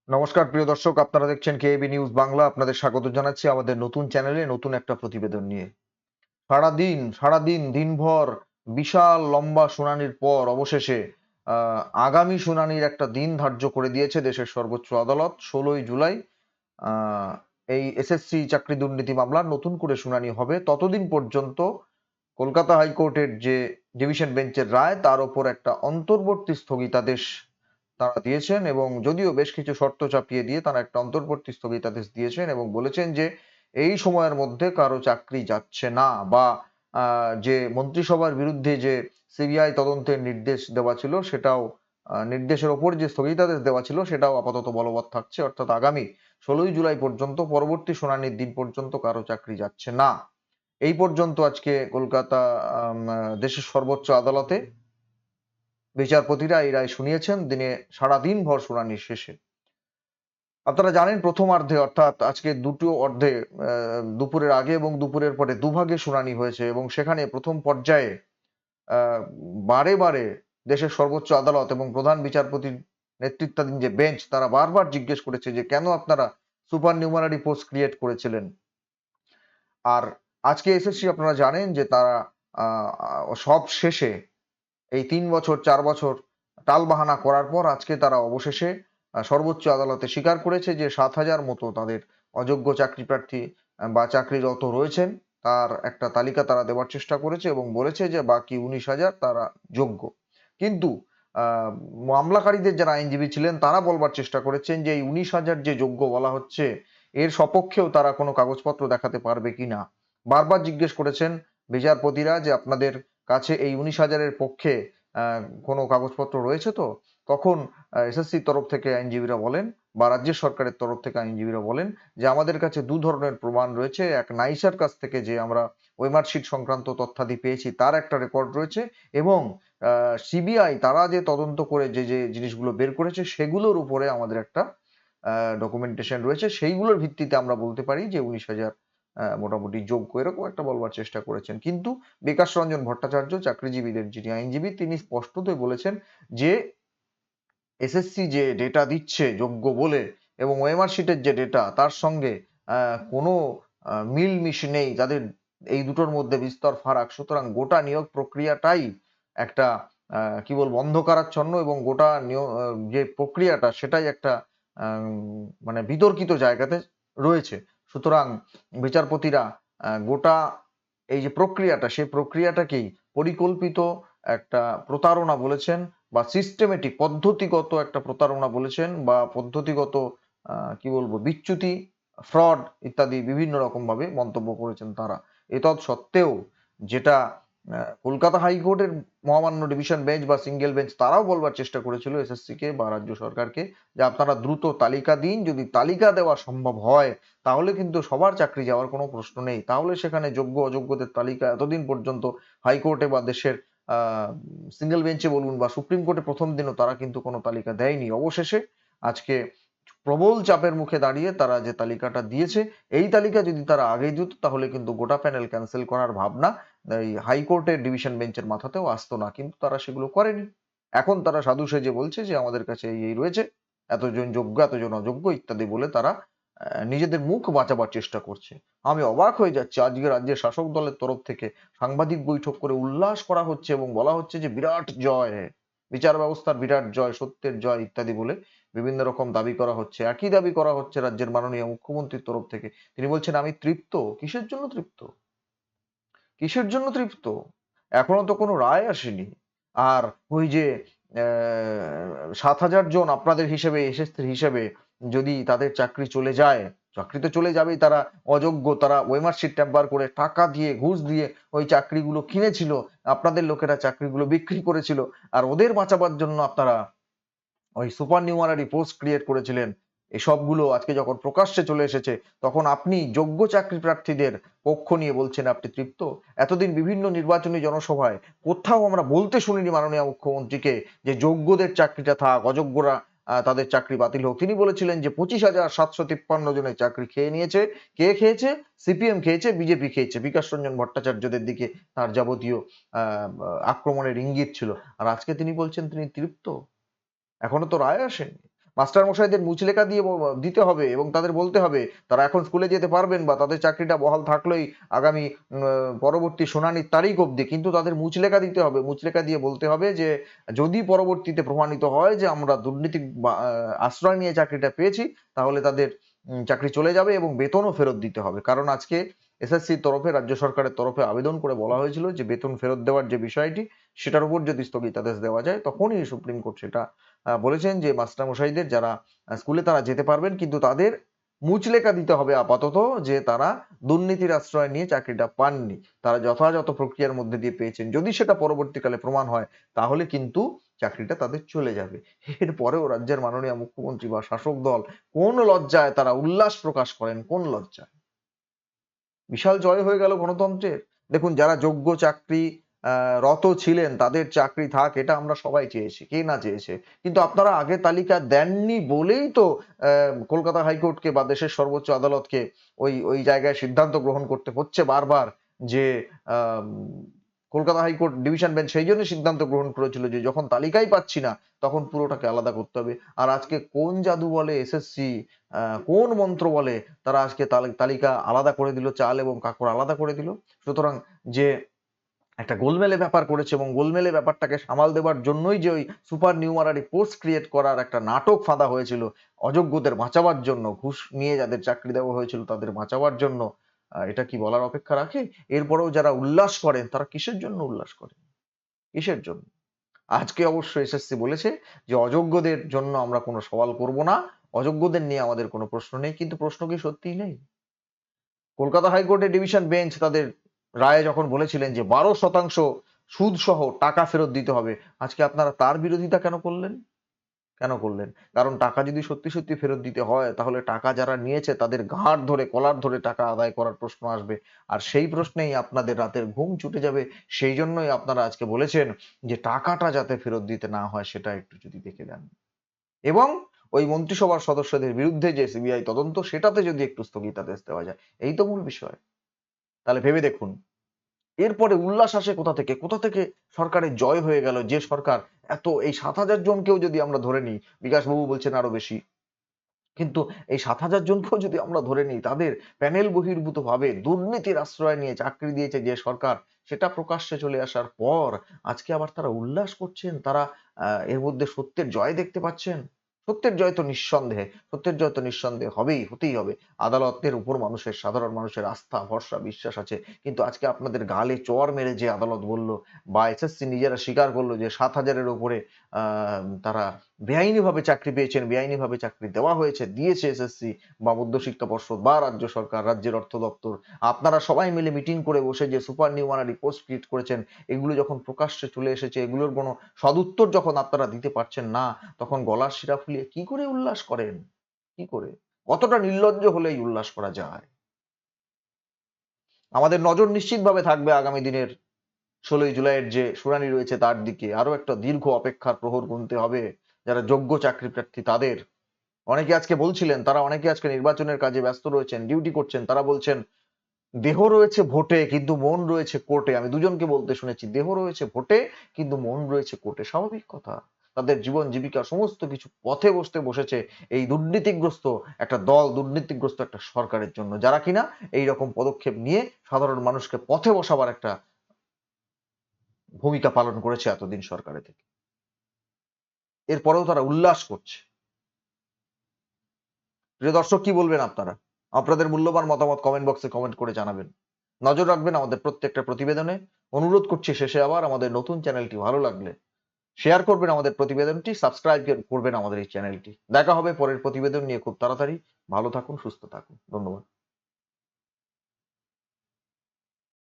নমস্কার প্রিয় দর্শক, আপনারা দেখছেন কেএবি নিউজ বাংলা। আপনাদের স্বাগত জানাচ্ছি আমাদের নতুন চ্যানেলে নতুন একটা প্রতিবেদন নিয়ে। সারাদিন দিনভর বিশাল লম্বা শুনানির পর অবশেষে আগামী শুনানির একটা দিন ধার্য করে দিয়েছে দেশের সর্বোচ্চ আদালত। 16ই জুলাই আহ, এই এসএসসি চাকরি দুর্নীতি মামলার নতুন করে শুনানি হবে। ততদিন পর্যন্ত কলকাতা হাইকোর্টের যে ডিভিশন বেঞ্চের রায় তার ওপর একটা অন্তর্বর্তী স্থগিতাদেশ তারা দিয়েছেন, এবং যদিও বেশ কিছু শর্ত চাপিয়ে দিয়ে তারা একটা অন্তর্বর্তী স্থগিতাদেশ দিয়েছেন এবং বলেছেন যে এই সময়ের মধ্যে কারো চাকরি যাচ্ছে না, বা যে মন্ত্রিসভার বিরুদ্ধে যে সিবিআই তদন্তের নির্দেশ দেওয়া ছিল সেটাও, নির্দেশের ওপর যে স্থগিতাদেশ দেওয়া ছিল সেটাও আপাতত বলবৎ থাকছে। অর্থাৎ আগামী 16ই জুলাই পর্যন্ত, পরবর্তী শুনানির দিন পর্যন্ত কারো চাকরি যাচ্ছে না। এই পর্যন্ত আজকে কলকাতা দেশের সর্বোচ্চ আদালতে বিচারপতিরা এই রায় শুনিয়েছেন দিনে সারাদিন ভর শুনানি শেষে। আপনারা জানেন প্রথমার্ধে, অর্থাৎ আজকে দুটো অর্ধে, দুপুরের আগে এবং দুপুরের পরে দুভাগে শুনানি হয়েছে, এবং সেখানে প্রথম পর্যায়ে আহ, বারে বারে দেশের সর্বোচ্চ আদালত এবং প্রধান বিচারপতির নেতৃত্বাধীন যে বেঞ্চ তারা বারবার জিজ্ঞেস করেছে যে কেন আপনারা সুপার নিউমারারি পোস্ট ক্রিয়েট করেছিলেন। আর আজকে এসএসসি আপনারা জানেন যে তারা সব শেষে এই 3 বছর 4 বছর টালবাহানা করার পর আজকে তারা অবশেষে সর্বোচ্চ আদালতে স্বীকার করেছে যে 7,000 মতো তাদের অযোগ্য চাকরি প্রার্থী বা চাকরিরত রয়েছেন, তার একটা তালিকা তারা দেওয়ার চেষ্টা করেছে এবং বলেছে যে বাকি 19,000 তারা যোগ্য। কিন্তু আহ, মামলাকারীদের যারা আইনজীবী ছিলেন তারা বলবার চেষ্টা করেছেন যে এই 19,000 যে যোগ্য বলা হচ্ছে এর সপক্ষেও তারা কোনো কাগজপত্র দেখাতে পারবে কিনা। বারবার জিজ্ঞেস করেছেন বিচারপতিরা যে আপনাদের কাছে এই 19,000-এর পক্ষে কোনো কাগজপত্র রয়েছে তো। তখন এসএসসির তরফ থেকে আইনজীবীরা বলেন, বা রাজ্যের সরকারের তরফ থেকে আইনজীবীরা বলেন যে আমাদের কাছে দু ধরনের প্রমাণ রয়েছে। এক, নাইসার কাছ থেকে যে আমরা ওয়েমার্কশিট সংক্রান্ত তথ্যাদি পেয়েছি তার একটা রেকর্ড রয়েছে, এবং সিবিআই তারা যে তদন্ত করে যে যে জিনিসগুলো বের করেছে সেগুলোর উপরে আমাদের একটা ডকুমেন্টেশন রয়েছে। সেইগুলোর ভিত্তিতে আমরা বলতে পারি যে 19,000 মোটামুটি যোগ্য, এরকম একটা বলবার চেষ্টা করেছেন। কিন্তু বিকাশ রঞ্জন ভট্টাচার্য, চাকরিজীবীদের যিনি আইনজীবী, তিনি স্পষ্টতই বলেছেন যে এসএসসি যে ডেটা দিচ্ছে যোগ্য বলে এবং ওএমআর শিটের যে ডেটা তার সঙ্গে কোনো মিল নেই, তাদের এই দুটোর মধ্যে বিস্তর ফারাক। সুতরাং গোটা নিয়োগ প্রক্রিয়াটাই একটা কি বলবো অন্ধকারাচ্ছন্ন, এবং গোটা যে প্রক্রিয়াটা সেটাই একটা মানে বিতর্কিত জায়গাতে রয়েছে। সুতরাং বিচারপতিরা গোটা এই যে প্রক্রিয়াটা সেই প্রক্রিয়াটাকেই পরিকল্পিত একটা প্রতারণা বলেছেন, বা সিস্টেমেটিক পদ্ধতিগত একটা প্রতারণা বলেছেন, বা পদ্ধতিগত কি বলবো বিচ্যুতি, ফ্রড ইত্যাদি বিভিন্ন রকম ভাবে মন্তব্য করেছেন তারা। এতৎ সত্ত্বেও যেটা কলকাতা হাইকোর্টের মহামান্য ডিভিশন বেঞ্চ বা সিঙ্গেল বেঞ্চ তারাও বলবার চেষ্টা করেছিল এসএসসি কে বা রাজ্য সরকারকে যে আপনারা দ্রুত তালিকা দিন। যদি তালিকা দেওয়া সম্ভব হয় তাহলে কিন্তু সবার চাকরি যাওয়ার কোনো প্রশ্ন নেই। তাহলে সেখানে যোগ্য অযোগ্যদের তালিকা এতদিন পর্যন্ত হাইকোর্টে বা দেশের সিঙ্গেল বেঞ্চে বলুন বা সুপ্রিম কোর্টে প্রথম দিনও তারা কিন্তু কোনো তালিকা দেয়নি। অবশেষে আজকে প্রবল চাপের মুখে দাঁড়িয়ে তারা যে তালিকাটা দিয়েছে, এই তালিকা যদি তারা আগেই দিত তাহলে কিন্তু গোটা প্যানেল ক্যান্সেল করার ভাবনা এই হাইকোর্টের ডিভিশন বেঞ্চের মাথাতেও আসতো না, কিন্তু তারা সেগুলো করেনি। এখন তারা সাধু সেজে বলছে যে আমাদের কাছে এই রয়েছে, এতজন যোগ্য এতজন অযোগ্য ইত্যাদি বলে তারা নিজেদের মুখ বাঁচাবার চেষ্টা করছে। আমি অবাক হয়ে যাচ্ছি, আজকে রাজ্যের শাসক দলের তরফ থেকে সাংবাদিক বৈঠক করে উল্লাস করা হচ্ছে এবং বলা হচ্ছে যে বিরাট জয়, বিচার ব্যবস্থার বিরাট জয়, সত্যের জয় ইত্যাদি বলে বিভিন্ন রকম দাবি করা হচ্ছে। একই দাবি করা হচ্ছে রাজ্যের মাননীয় মুখ্যমন্ত্রীর তরফ থেকে। তিনি বলছেন আমি তৃপ্ত। কিসের জন্য তৃপ্ত? কিসের জন্য তৃপ্ত? এখনো তো কোনো রায় আসেনি। আর ওই যে 7,000 জন আপনাদের হিসেবে, এসএসসির হিসেবে যদি তাদের চাকরি চলে যায়, চাকরি তো চলে যাবেই। তারা অযোগ্য, তারা ওয়েমার্কশিট ট্যাম্পার করে টাকা দিয়ে ঘুষ দিয়ে ওই চাকরিগুলো কিনেছিল, আপনাদের লোকেরা চাকরিগুলো বিক্রি করেছিল, আর ওদের বাঁচাবার জন্য আপনারা ওই সুপার নিউমারারি পোস্ট ক্রিয়েট করেছিলেন। এসবগুলো আজকে যখন প্রকাশ্যে চলে এসেছে তখন আপনি যোগ্য চাকরি প্রার্থীদের পক্ষ নিয়ে বলছেন আপনি তৃপ্ত। এতদিন বিভিন্ন নির্বাচনী জনসভায় কোথাও আমরা বলতে শুনিনি মাননীয় মুখ্যমন্ত্রীকে যে যোগ্যদের চাকরিটা থাক, অযোগ্যরা তাদের চাকরি বাতিল হোক। তিনি বলেছিলেন যে 25,753 জনের চাকরি খেয়ে নিয়েছে। কে খেয়েছে? সিপিএম খেয়েছে, বিজেপি খেয়েছে। বিকাশ রঞ্জন ভট্টাচার্যদের দিকে তার যাবতীয় আক্রমণের ইঙ্গিত ছিল। আর আজকে তিনি বলছেন তিনি তৃপ্ত। এখনো তো রায় আসেনি। মাস্টার মশাইদের মুচলেকা দিয়ে দিতে হবে এবং তাদের বলতে হবে তারা এখন স্কুলে যেতে পারবেন, বা তাদের চাকরিটা বহাল থাকলেই আগামী পরবর্তী শুনানির তারিখ অবধি, কিন্তু তাদের মুচলেকা দিতে হবে। মুচলেকা দিয়ে বলতে হবে যে যদি পরবর্তীতে প্রমাণিত হয় যে আমরা দুর্নীতি আশ্রয় নিয়ে চাকরিটা পেয়েছি, তাহলে তাদের চাকরি চলে যাবে এবং বেতনও ফেরত দিতে হবে। কারণ আজকে এসএসসির তরফে, রাজ্য সরকারের তরফে আবেদন করে বলা হয়েছিল যে বেতন ফেরত দেওয়ার যে বিষয়টি, সেটার উপর যদি স্থগিতাদেশ দেওয়া যায়, তখনই সুপ্রিম কোর্ট সেটা বলেছেন যে মাস্টারমশাইদের যারা স্কুলে তারা যেতে পারবেন, কিন্তু তাদের মুচলেকা দিতে হবে আপাতত যে তারা দুর্নীতির আশ্রয় নিয়ে চাকরিটা পাননি, তারা যথাযথ প্রক্রিয়ার মধ্যে দিয়ে পেয়েছেন। যদি সেটা পরবর্তীকালে প্রমাণ হয়, তাহলে কিন্তু চাকরিটা তাদের চলে যাবে। এরপরেও রাজ্যের মাননীয় মুখ্যমন্ত্রী বা শাসক দল কোন লজ্জায় তারা উল্লাস প্রকাশ করেন, কোন লজ্জায়? বিশাল জয় হয়ে গেল গণতন্ত্রের। দেখুন, যারা যোগ্য চাকরি রত ছিলেন তাদের চাকরি থাক, এটা আমরা সবাই চেয়েছি, কে না চেয়েছে। কিন্তু আপনারা আগে তালিকা দেননি বলেই তো কলকাতা হাইকোর্টকে বা দেশের সর্বোচ্চ আদালতকে ওই ওই জায়গায় সিদ্ধান্ত গ্রহণ করতে হচ্ছে বারবার যে কলকাতা হাইকোর্ট ডিভিশন বেঞ্চ সেই জন্য সিদ্ধান্ত গ্রহণ করেছিল যে যখন তালিকাই পাচ্ছি না তখন পুরোটাকে আলাদা করতে হবে। আর আজকে কোন জাদু বলে এসএসসি, কোন মন্ত্র বলে তারা আজকে তালিকা আলাদা করে দিল, চাল এবং কাকড় আলাদা করে দিল। সুতরাং যে একটা গোলমেলে ব্যাপার করেছে এবং গোলমেলে ব্যাপারটাকে সামাল দেওয়ার জন্যই যে ওই সুপার নিউমারারি পোস্ট ক্রিয়েট করার একটা নাটক ফাঁদা হয়েছিল, অযোগ্যদের বাঁচাবার জন্য, ঘুষ নিয়ে যাদের চাকরি দেওয়া হয়েছিল তাদের বাঁচাবার জন্য, এটা কি বলার অপেক্ষা রাখে? এরপরেও যারা উল্লাস করেন তারা কিসের জন্য উল্লাস করেন, কিসের জন্য? আজকে অবশ্য এসএসসি বলেছে যে অযোগ্যদের জন্য আমরা কোনো সওয়াল করব না, অযোগ্যদের নিয়ে আমাদের কোনো প্রশ্ন নেই। কিন্তু প্রশ্ন কি সত্যিই নেই? কলকাতা হাইকোর্টের ডিভিশন বেঞ্চ তাদের রায়ে যখন বলেছিলেন যে 12% সুদ সহ টাকা ফেরত দিতে হবে, আজকে আপনারা তার বিরোধিতা কেন করলেন? কেন করলেন? কারণ টাকা যদি সত্যি সত্যি ফেরত দিতে হয়, তাহলে টাকা যারা নিয়েছে তাদের ঘাড় ধরে, কলার ধরে টাকা আদায় করার প্রশ্ন আসবে। আর সেই প্রশ্নেই আপনাদের রাতের ঘুম ছুটে যাবে। সেই জন্যই আপনারা আজকে বলেছেন যে টাকাটা যাতে ফেরত দিতে না হয় সেটা একটু যদি দেখে দেন, এবং ওই মন্ত্রিসভার সদস্যদের বিরুদ্ধে যে সিবিআই তদন্ত, সেটাতে যদি একটু স্থগিতাদেশ দেওয়া যায়। এই তো মূল বিষয়। তাহলে ভেবে দেখুন, এরপরে উল্লাস আসে কোথা থেকে? কোথা থেকে সরকারের জয় হয়ে গেল? যে সরকার এত, এই 7,000 জনকেও যদি আমরা ধরে নিই, বিকাশবাবু বলছেন আরো বেশি, কিন্তু এই 7,000 জনকেও যদি আমরা ধরে নিই, তাদের প্যানেল বহির্ভূত ভাবে দুর্নীতির আশ্রয় নিয়ে চাকরি দিয়েছে যে সরকার, সেটা প্রকাশ্যে চলে আসার পর আজকে আবার তারা উল্লাস করছেন, তারা এর মধ্যে সত্যের জয় দেখতে পাচ্ছেন। সত্যের জয় তো নিঃসন্দেহে, সত্যের জয় তো নিঃসন্দেহে হবেই, হতেই হবে। আদালতের উপর মানুষের, সাধারণ মানুষের আস্থা, ভরসা, বিশ্বাস আছে। কিন্তু আজকে আপনাদের গালে চড় মেরে যে আদালত বলল, বা এসএসসি নিজেরা স্বীকার করলো যে 7,000-এর উপরে তারা বেআইনিভাবে চাকরি পেয়েছেন, বেআইনিভাবে চাকরি দেওয়া হয়েছে, দিয়েছে এসএসসি বা মধ্যশিক্ষা পর্ষদ বা রাজ্য সরকার, রাজ্যের অর্থ দপ্তর। আপনারা সবাই মিলে মিটিং করে বসে যে সুপার নিউমারারি পোস্ট ক্রিয়েট করেছেন, এগুলো যখন প্রকাশ্যে চলে এসেছে, এগুলোর কোনো সদুত্তর যখন আপনারা দিতে পারছেন না, তখন গলার শিরা ফুলিয়ে কি করে উল্লাস করেন? কি করে? কতটা নির্লজ্জ হলেই উল্লাস করা যায়? আমাদের নজর নিশ্চিতভাবে থাকবে আগামী দিনের 16ই জুলাইয়ের যে শুনানি রয়েছে তার দিকে। আরো একটা দীর্ঘ অপেক্ষার প্রহর গুনতে হবে যারা যোগ্য চাকরি প্রার্থী তাদের। অনেকে আজকে বলছিলেন, তারা অনেকে আজকে নির্বাচনের কাজে ব্যস্ত রয়েছেন, ডিউটি করছেন, তারা বলছেন দেহ রয়েছে ভোটে কিন্তু মন রয়েছে কোর্টে। আমি দুজনকে বলতে শুনেছি, দেহ রয়েছে ভোটে কিন্তু মন রয়েছে কোর্টে। স্বাভাবিক কথা। তাদের জীবন জীবিকা সমস্ত কিছু পথে বসেছে এই দুর্নীতিগ্রস্ত একটা দল, দুর্নীতিগ্রস্ত একটা সরকারের জন্য, যারা কিনা এই রকম পদক্ষেপ নিয়ে সাধারণ মানুষকে পথে বসাবার একটা ভূমিকা পালন করেছে এতদিন সরকারে থেকে। এরপরেও তারা উল্লাস করছে। প্রিয় দর্শক, কি বলবেন আপনারা? আপনাদের মূল্যবান মতামত কমেন্ট বক্সে কমেন্ট করে জানাবেন। নজর রাখবেন আমাদের প্রত্যেকটা প্রতিবেদনে। অনুরোধ করছি শেষে আবার, আমাদের নতুন চ্যানেলটি ভালো লাগলে শেয়ার করবেন আমাদের প্রতিবেদনটি, সাবস্ক্রাইব করবেন আমাদের এই চ্যানেলটি। দেখা হবে পরের প্রতিবেদন নিয়ে খুব তাড়াতাড়ি। ভালো থাকুন, সুস্থ থাকুন। ধন্যবাদ।